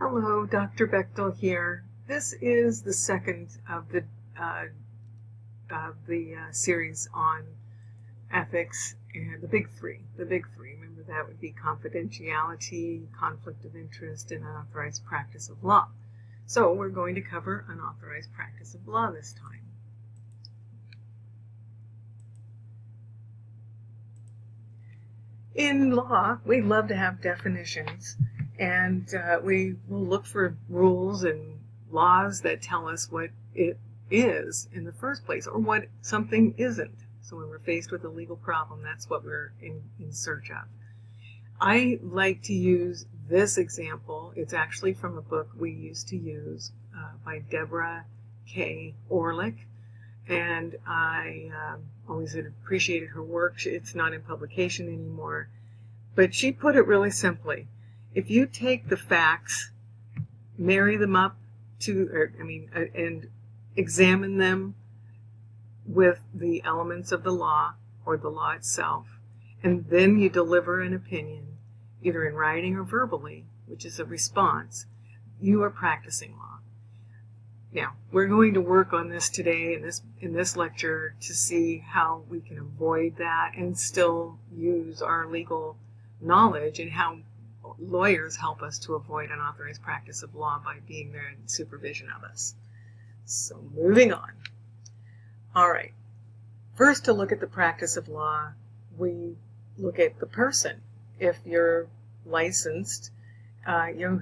Hello, Dr. Bechtel here. This is the second of the series on ethics and the big three. The big three. Remember, that would be confidentiality, conflict of interest, and unauthorized practice of law. So we're going to cover unauthorized practice of law this time. In law, we love to have definitions, and we will look for rules and laws that tell us what it is in the first place, or what something isn't. So when we're faced with a legal problem, that's what we're in search of. I like to use this example. It's actually from a book we used to use by Deborah K. Orlick, and I always appreciated her work. It's not in publication anymore, but she put it really simply. If you take the facts, marry them up and examine them with the elements of the law or the law itself, and then you deliver an opinion, either in writing or verbally, which is a response, you are practicing law. Now, we're going to work on this today in this lecture to see how we can avoid that and still use our legal knowledge, and how lawyers help us to avoid unauthorized practice of law by being there in supervision of us. So moving on. All right. First, to look at the practice of law, we look at the person. If you're licensed, and you're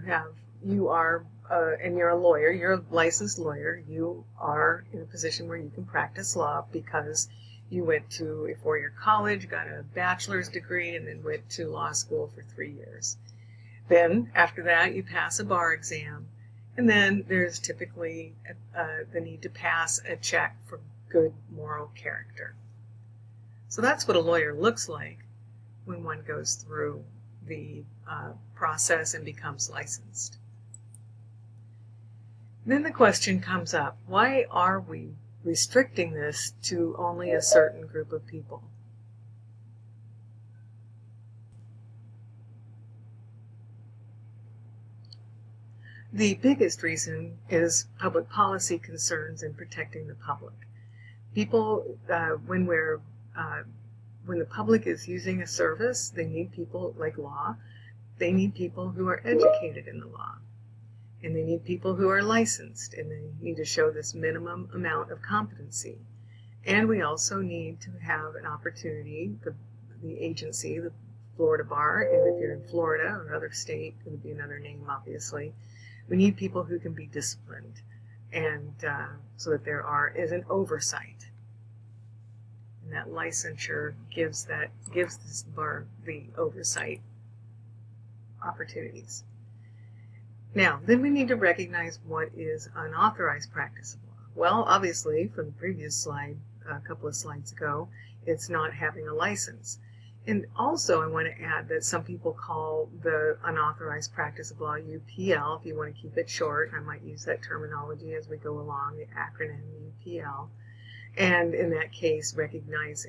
a lawyer, you're a licensed lawyer, you are in a position where you can practice law because you went to a four-year college, got a bachelor's degree, and then went to law school for 3 years. Then, after that, you pass a bar exam, and then there's typically the need to pass a check for good moral character. So that's what a lawyer looks like when one goes through the process and becomes licensed. Then the question comes up, why are we restricting this to only a certain group of people? The biggest reason is public policy concerns in protecting the public. People, when the public is using a service, they need people like law. They need people who are educated in the law. And they need people who are licensed, and they need to show this minimum amount of competency. And we also need to have an opportunity, the agency, the Florida Bar, and if you're in Florida or another state, it would be another name, obviously. We need people who can be disciplined, and so that there is an oversight. And that licensure gives this bar the oversight opportunities. Now, then we need to recognize what is unauthorized practice of law. Well, obviously, from the previous slide, a couple of slides ago, it's not having a license. And also, I want to add that some people call the unauthorized practice of law UPL. If you want to keep it short, I might use that terminology as we go along, the acronym UPL. And in that case, recognize,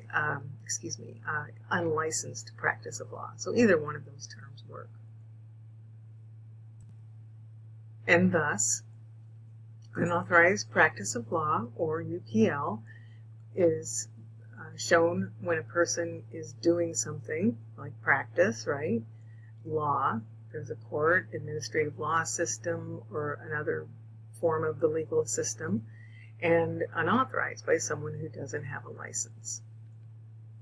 unlicensed practice of law. So either one of those terms work. And thus, unauthorized practice of law, or UPL, is shown when a person is doing something like practice, right? Law, there's a court, administrative law system, or another form of the legal system, and unauthorized by someone who doesn't have a license.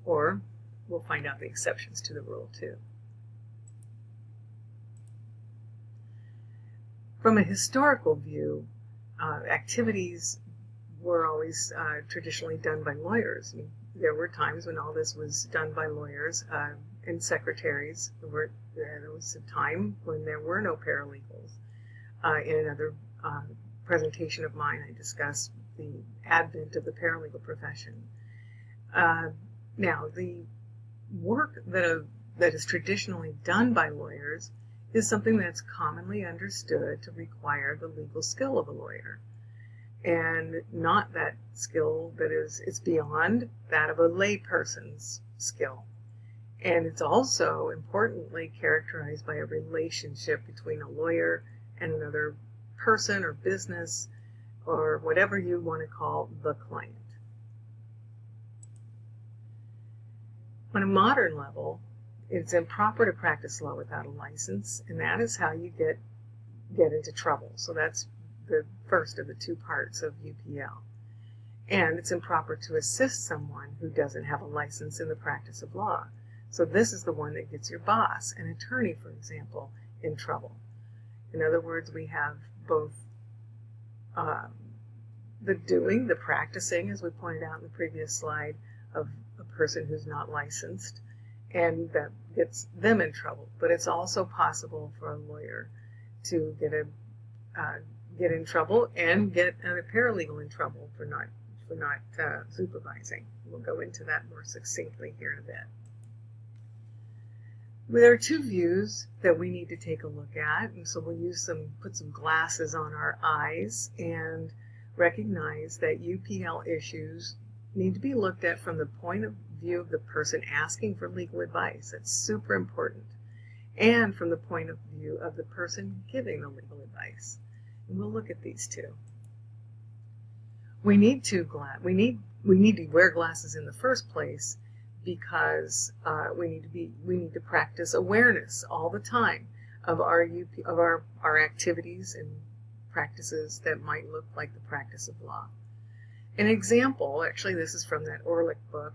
Or we'll find out the exceptions to the rule too. From a historical view, activities were always traditionally done by lawyers. I mean, there were times when all this was done by lawyers and secretaries. There was a time when there were no paralegals. In another presentation of mine, I discussed the advent of the paralegal profession. Now, the work that is traditionally done by lawyers is something that's commonly understood to require the legal skill of a lawyer, and not that skill it's beyond that of a lay person's skill. And it's also importantly characterized by a relationship between a lawyer and another person or business or whatever you want to call the client. On a modern level, it's improper to practice law without a license, and that is how you get into trouble. So that's the first of the two parts of UPL. And it's improper to assist someone who doesn't have a license in the practice of law. So this is the one that gets your boss, an attorney, for example, in trouble. In other words, we have both the practicing, as we pointed out in the previous slide, of a person who's not licensed, and that gets them in trouble. But it's also possible for a lawyer to get in trouble and get a paralegal in trouble for not supervising. We'll go into that more succinctly here in a bit. There are two views that we need to take a look at, and so we'll put some glasses on our eyes and recognize that UPL issues need to be looked at from the point of view of the person asking for legal advice. That's super important. And from the point of view of the person giving the legal advice. And we'll look at these two. We need to wear glasses in the first place because we need to practice awareness all the time of our activities and practices that might look like the practice of law. An example, actually this is from that Orlick book,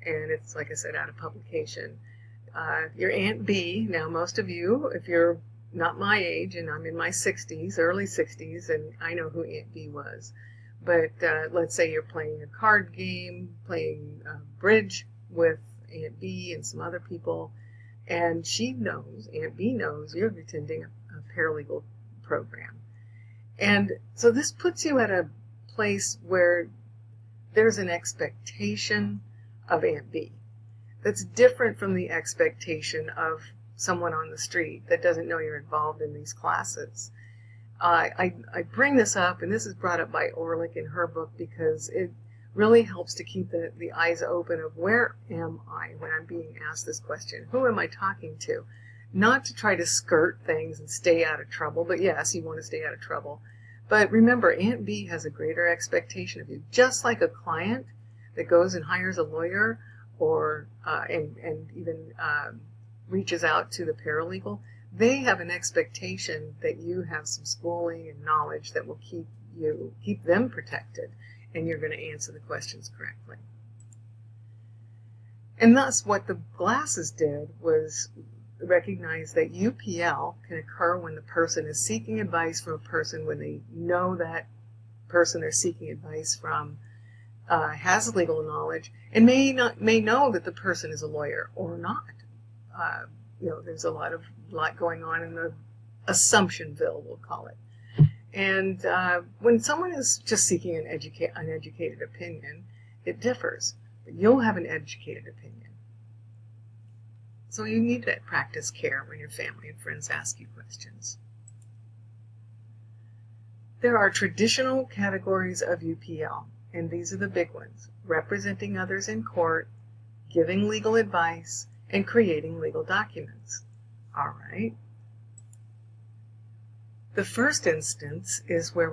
and it's, like I said, out of publication. Your Aunt B, now most of you, if you're not my age, and I'm in my 60s, early 60s, and I know who Aunt B was, but let's say you're playing a card game, playing bridge with Aunt B and some other people, and Aunt B knows you're attending a paralegal program. And so this puts you at a place where there's an expectation of Aunt B that's different from the expectation of someone on the street that doesn't know you're involved in these classes. I bring this up, and this is brought up by Orlick in her book, because it really helps to keep the eyes open of where am I when I'm being asked this question? Who am I talking to? Not to try to skirt things and stay out of trouble, but yes, you want to stay out of trouble. But remember, Aunt B has a greater expectation of you, just like a client that goes and hires a lawyer or and even reaches out to the paralegal. They have an expectation that you have some schooling and knowledge that will keep them protected, and you're going to answer the questions correctly. And thus, what the glasses did was recognize that UPL can occur when the person is seeking advice from a person when they know that person they're seeking advice from has legal knowledge and may know that the person is a lawyer or not. There's a lot going on in the Assumptionville, we'll call it. And when someone is just seeking an educated opinion, it differs. But you'll have an educated opinion. So you need to practice care when your family and friends ask you questions. There are traditional categories of UPL, and these are the big ones: representing others in court, giving legal advice, and creating legal documents. All right. The first instance is where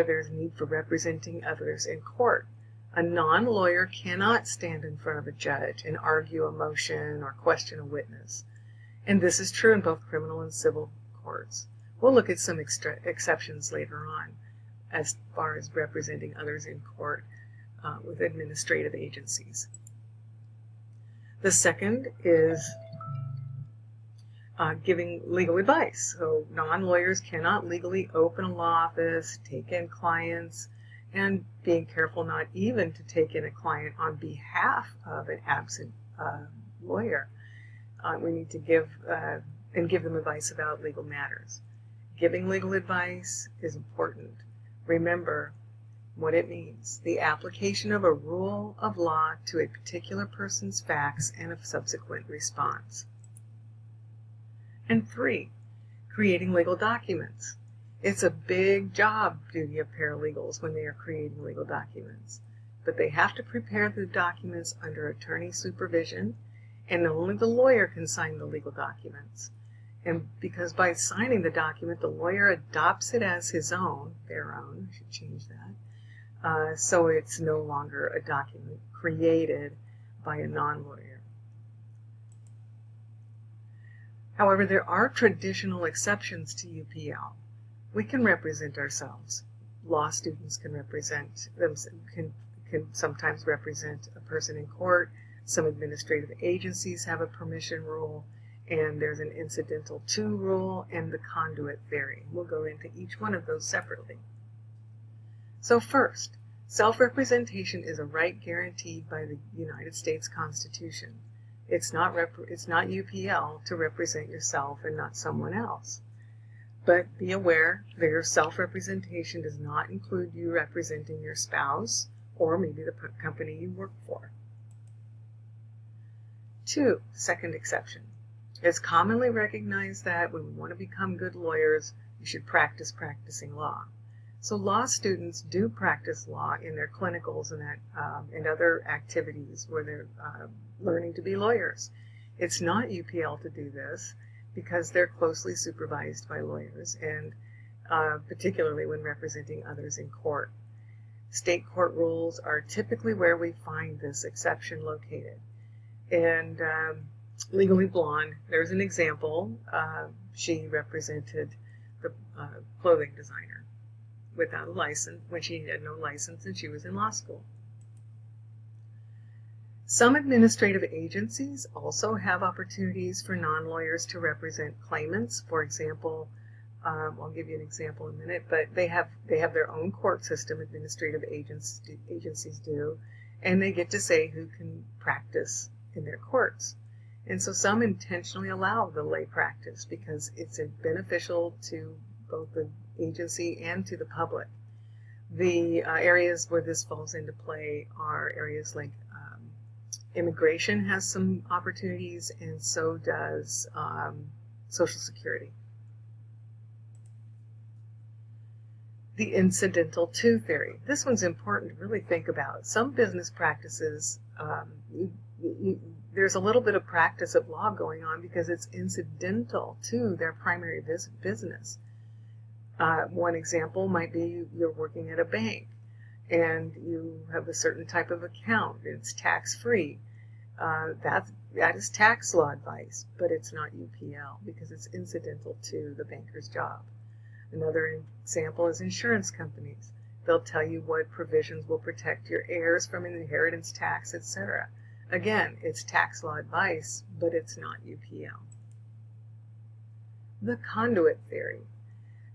there's need for representing others in court. A non-lawyer cannot stand in front of a judge and argue a motion or question a witness. And this is true in both criminal and civil courts. We'll look at some exceptions later on as far as representing others in court with administrative agencies. The second is giving legal advice. So non-lawyers cannot legally open a law office, take in clients, and being careful not even to take in a client on behalf of an absent lawyer. We need to give them advice about legal matters. Giving legal advice is important. Remember what it means: the application of a rule of law to a particular person's facts and a subsequent response. And 3, creating legal documents. It's a big job duty of paralegals when they are creating legal documents, but they have to prepare the documents under attorney supervision, and only the lawyer can sign the legal documents. And because by signing the document, the lawyer adopts it as his own, their own, I should change that, so it's no longer a document created by a non-lawyer. However, there are traditional exceptions to UPL. We can represent ourselves. Law students can represent them, can sometimes represent a person in court. Some administrative agencies have a permission rule, and there's an incidental to rule and the conduit theory. We'll go into each one of those separately. So first, self-representation is a right guaranteed by the United States Constitution. It's not UPL to represent yourself and not someone else. But be aware that your self-representation does not include you representing your spouse or maybe the company you work for. 2, second exception. It's commonly recognized that when we want to become good lawyers, you should practice practicing law. So law students do practice law in their clinicals and other activities where they're learning to be lawyers. It's not UPL to do this because they're closely supervised by lawyers, and particularly when representing others in court. State court rules are typically where we find this exception located. And Legally Blonde, there's an example. She represented the clothing designer without a license when she had no license and she was in law school. Some administrative agencies also have opportunities for non-lawyers to represent claimants. For example, I'll give you an example in a minute, but they have their own court system, administrative agencies do, and they get to say who can practice in their courts. And so some intentionally allow the lay practice because it's beneficial to both the agency and to the public. The areas where this falls into play are areas like immigration has some opportunities, and so does Social Security. The incidental to theory. This one's important to really think about. Some business practices, there's a little bit of practice of law going on because it's incidental to their primary business. One example might be you're working at a bank and you have a certain type of account. It's tax-free. That is tax law advice, but it's not UPL because it's incidental to the banker's job. Another example is insurance companies. They'll tell you what provisions will protect your heirs from an inheritance tax, etc. Again, it's tax law advice, but it's not UPL. The conduit theory.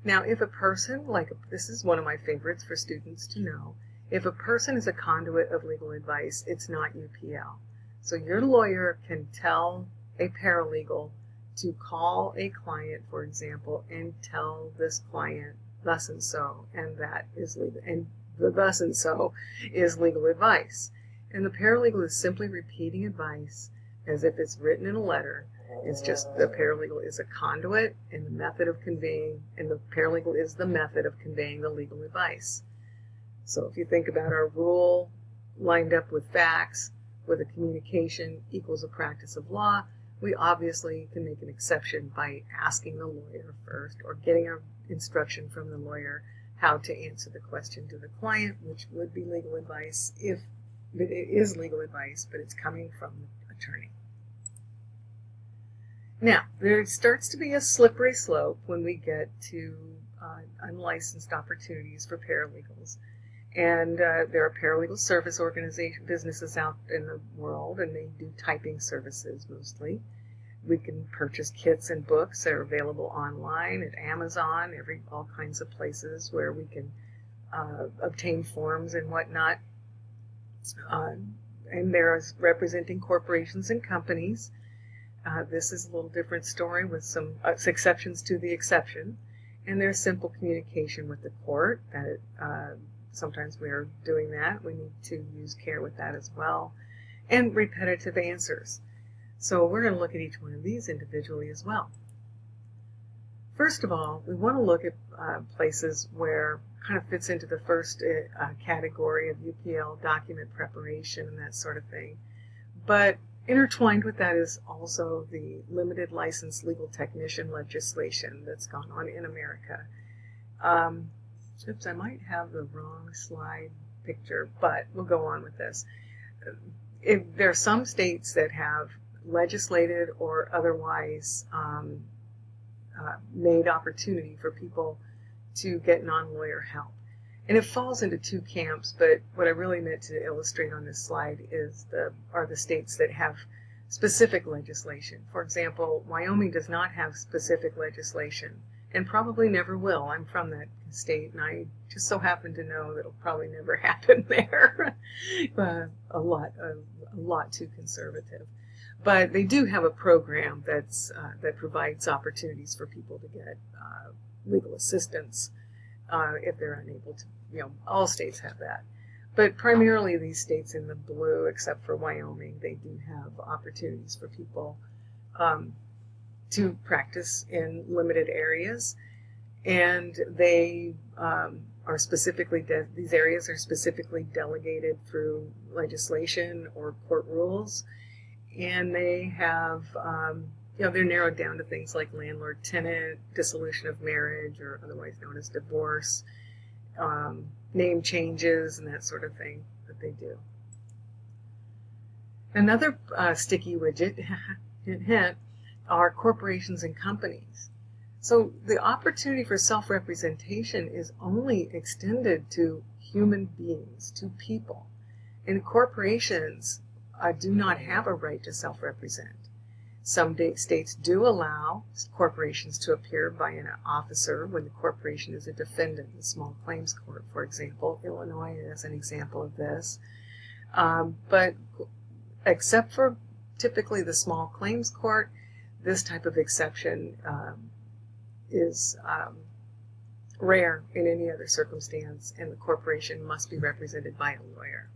Now, if a person, this is one of my favorites for students to know, if a person is a conduit of legal advice, it's not UPL. So your lawyer can tell a paralegal to call a client, for example, and tell this client thus and so, and that is legal, and the thus and so is legal advice. And the paralegal is simply repeating advice as if it's written in a letter. It's just the paralegal is a conduit and the method of conveying, and the paralegal is the method of conveying the legal advice. So if you think about our rule lined up with facts, with a communication equals a practice of law, we obviously can make an exception by asking the lawyer first or getting an instruction from the lawyer how to answer the question to the client, which would be legal advice if it is legal advice, but it's coming from the attorney. Now, there starts to be a slippery slope when we get to unlicensed opportunities for paralegals. And there are paralegal service businesses out in the world, and they do typing services mostly. We can purchase kits and books that are available online at Amazon, all kinds of places where we can obtain forms and whatnot. And there's representing corporations and companies. This is a little different story with some exceptions to the exception. And there's simple communication with the court. Sometimes we are doing that. We need to use care with that as well. And repetitive answers. So we're going to look at each one of these individually as well. First of all, we want to look at places where kind of fits into the first category of UPL document preparation and that sort of thing. But intertwined with that is also the limited license legal technician legislation that's gone on in America. Oops, I might have the wrong slide picture, but we'll go on with this. There are some states that have legislated or otherwise made opportunity for people to get non-lawyer help. And it falls into two camps, but what I really meant to illustrate on this slide are the states that have specific legislation. For example, Wyoming does not have specific legislation and probably never will. I'm from that state, and I just so happen to know that it'll probably never happen there. A lot too conservative. But they do have a program that provides opportunities for people to get legal assistance if they're unable to. All states have that. But primarily these states in the blue, except for Wyoming, they do have opportunities for people to practice in limited areas. And they are specifically, these areas are specifically delegated through legislation or court rules. And they have, they're narrowed down to things like landlord-tenant, dissolution of marriage, or otherwise known as divorce, name changes, and that sort of thing that they do. Another sticky widget, hint, hint, are corporations and companies. So the opportunity for self-representation is only extended to human beings, to people. And corporations do not have a right to self-represent. Some states do allow corporations to appear by an officer when the corporation is a defendant in a small claims court, for example. Illinois is an example of this. But except for typically the small claims court, this type of exception is rare in any other circumstance, and the corporation must be represented by a lawyer.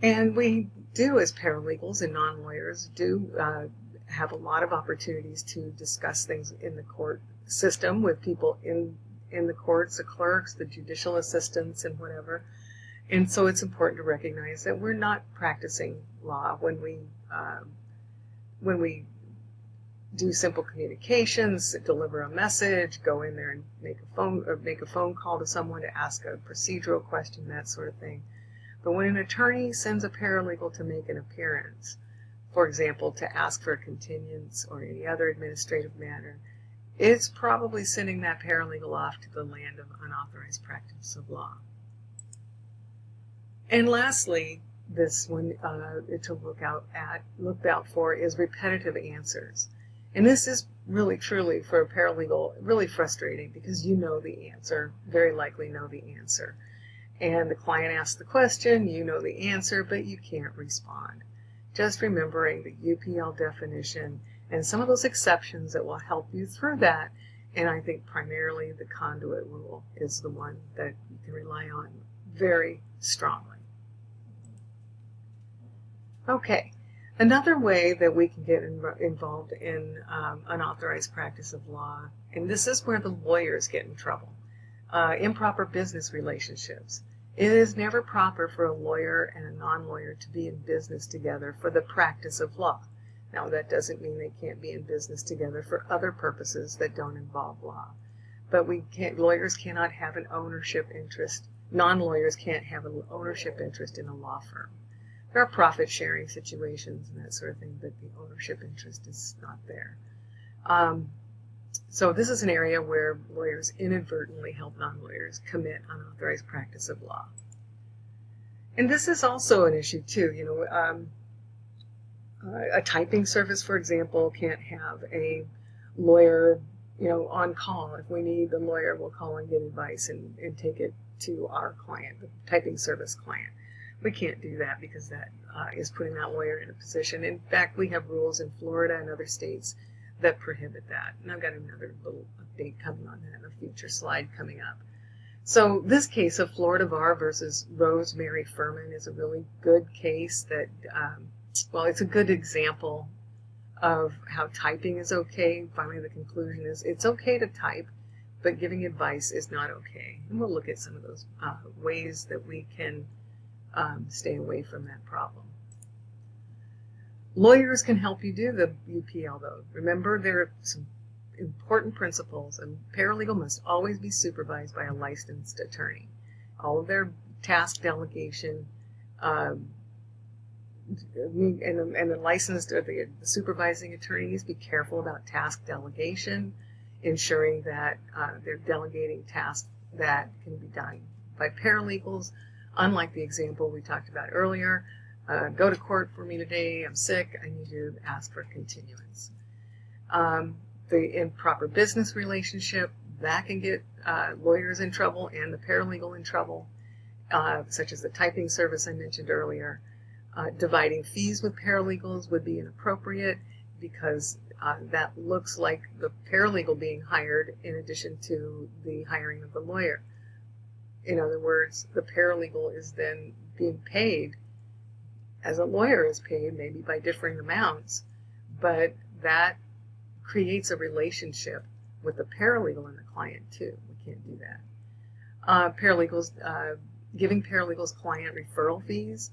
And we do, as paralegals and non-lawyers, do have a lot of opportunities to discuss things in the court system with people in the courts, the clerks, the judicial assistants, and whatever. And so it's important to recognize that we're not practicing law when we do simple communications, deliver a message, go in there and make a phone call to someone to ask a procedural question, that sort of thing. But when an attorney sends a paralegal to make an appearance, for example, to ask for a continuance or any other administrative matter, it's probably sending that paralegal off to the land of unauthorized practice of law. And lastly, this one to look out for is repetitive answers. And this is really, truly, for a paralegal, really frustrating because you know the answer, very likely know the answer. And the client asks the question, you know the answer, but you can't respond. Just remembering the UPL definition and some of those exceptions that will help you through that. And I think primarily the conduit rule is the one that you can rely on very strongly. Okay, another way that we can get involved in unauthorized practice of law, and this is where the lawyers get in trouble. Improper business relationships. It is never proper for a lawyer and a non-lawyer to be in business together for the practice of law. Now, that doesn't mean they can't be in business together for other purposes that don't involve law. But lawyers cannot have an ownership interest. Non-lawyers can't have an ownership interest in a law firm. There are profit-sharing situations and that sort of thing, but the ownership interest is not there. So this is an area where lawyers inadvertently help non-lawyers commit unauthorized practice of law. And this is also an issue too. A typing service, for example, can't have a lawyer, on call. If we need the lawyer, we'll call and get advice and take it to our client, the typing service client. We can't do that because that is putting that lawyer in a position. In fact, we have rules in Florida and other states that prohibit that. And I've got another little update coming on that in a future slide coming up. So this case of Florida Var versus Rosemary Furman is a really good case that, it's a good example of how typing is okay. Finally, the conclusion is it's okay to type, but giving advice is not okay. And we'll look at some of those ways that we can stay away from that problem. Lawyers can help you do the UPL, though. Remember, there are some important principles. A paralegal must always be supervised by a licensed attorney. All of their task delegation, and the licensed or the supervising attorney needs to be careful about task delegation, ensuring that they're delegating tasks that can be done by paralegals. Unlike the example we talked about earlier, go to court for me today, I'm sick, I need you to ask for continuance. The improper business relationship, that can get lawyers in trouble and the paralegal in trouble, such as the typing service I mentioned earlier. Dividing fees with paralegals would be inappropriate because that looks like the paralegal being hired in addition to the hiring of the lawyer. In other words, the paralegal is then being paid as a lawyer is paid, maybe by differing amounts, but that creates a relationship with the paralegal and the client too. We can't do that. Paralegals, giving paralegals client referral fees.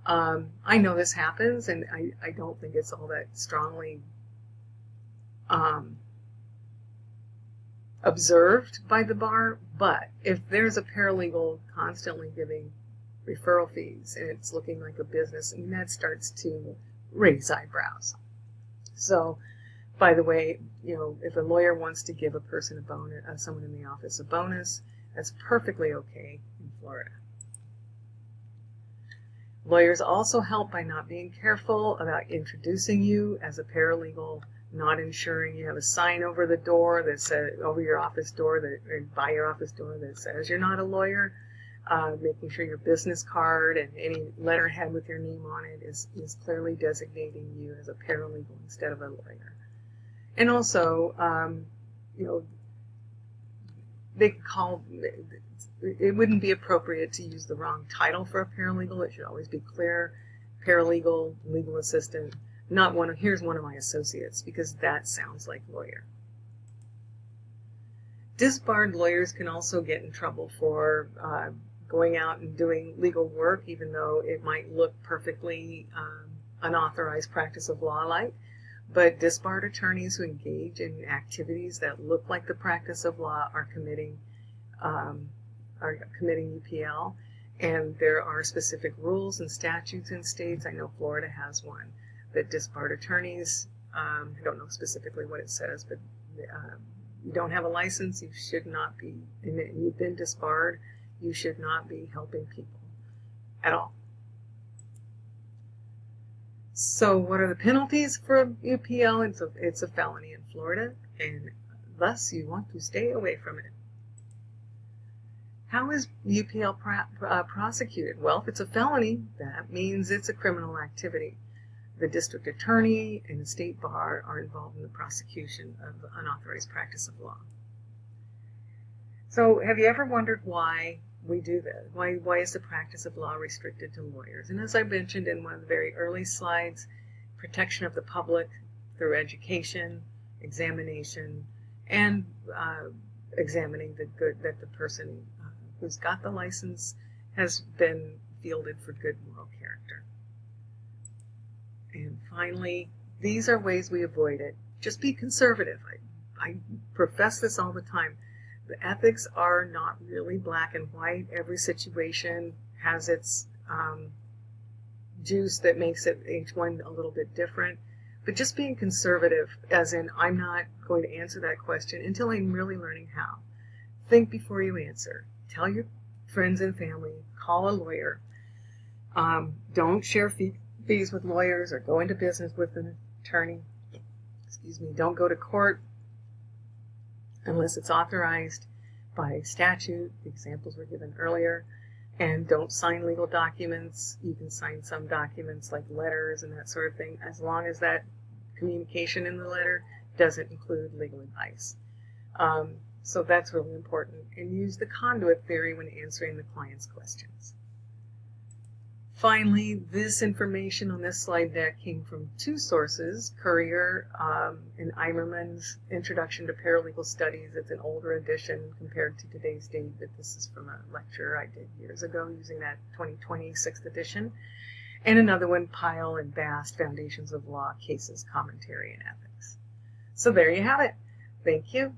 I know this happens, and I don't think it's all that strongly observed by the bar, but if there's a paralegal constantly giving referral fees and it's looking like a business, I mean, that starts to raise eyebrows. So, by the way, if a lawyer wants to give a person a bonus, someone in the office a bonus, that's perfectly okay in Florida. Lawyers also help by not being careful about introducing you as a paralegal, not ensuring you have a sign over the door that says, over your office door, or by your office door, that says you're not a lawyer. Making sure your business card and any letterhead with your name on it is clearly designating you as a paralegal instead of a lawyer. And also, they could call, it wouldn't be appropriate to use the wrong title for a paralegal. It should always be clear: paralegal, legal assistant, not here's one of my associates, because that sounds like lawyer. Disbarred lawyers can also get in trouble for going out and doing legal work, even though it might look perfectly unauthorized practice of law-like. But disbarred attorneys who engage in activities that look like the practice of law are committing UPL, and there are specific rules and statutes in states. I know Florida has one that disbarred attorneys, I don't know specifically what it says, but you don't have a license, you should not be, and you've been disbarred, you should not be helping people at all. So what are the penalties for UPL? It's a felony in Florida, and thus you want to stay away from it. How is UPL prosecuted? Well, if it's a felony, that means it's a criminal activity. The district attorney and the state bar are involved in the prosecution of the unauthorized practice of law. So have you ever wondered why we do this? Why is the practice of law restricted to lawyers? And as I mentioned in one of the very early slides, protection of the public through education, examination, and examining the good that the person who's got the license has been fielded for good moral character. And finally, these are ways we avoid it. Just be conservative. I profess this all the time. The ethics are not really black and white. Every situation has its juice that makes it each one a little bit different. But just being conservative, as in I'm not going to answer that question until I'm really learning how. Think before you answer. Tell your friends and family. Call a lawyer. Don't share fees with lawyers or go into business with an attorney. Don't go to court unless it's authorized by statute. The examples were given earlier. And don't sign legal documents. You can sign some documents like letters and that sort of thing, as long as that communication in the letter doesn't include legal advice. So that's really important. And use the conduit theory when answering the client's questions. Finally, this information on this slide deck came from two sources, Courier and Eimerman's Introduction to Paralegal Studies. It's an older edition compared to today's date, but this is from a lecture I did years ago using that 2020 6th edition. And another one, Pyle and Bast, Foundations of Law, Cases, Commentary, and Ethics. So there you have it. Thank you.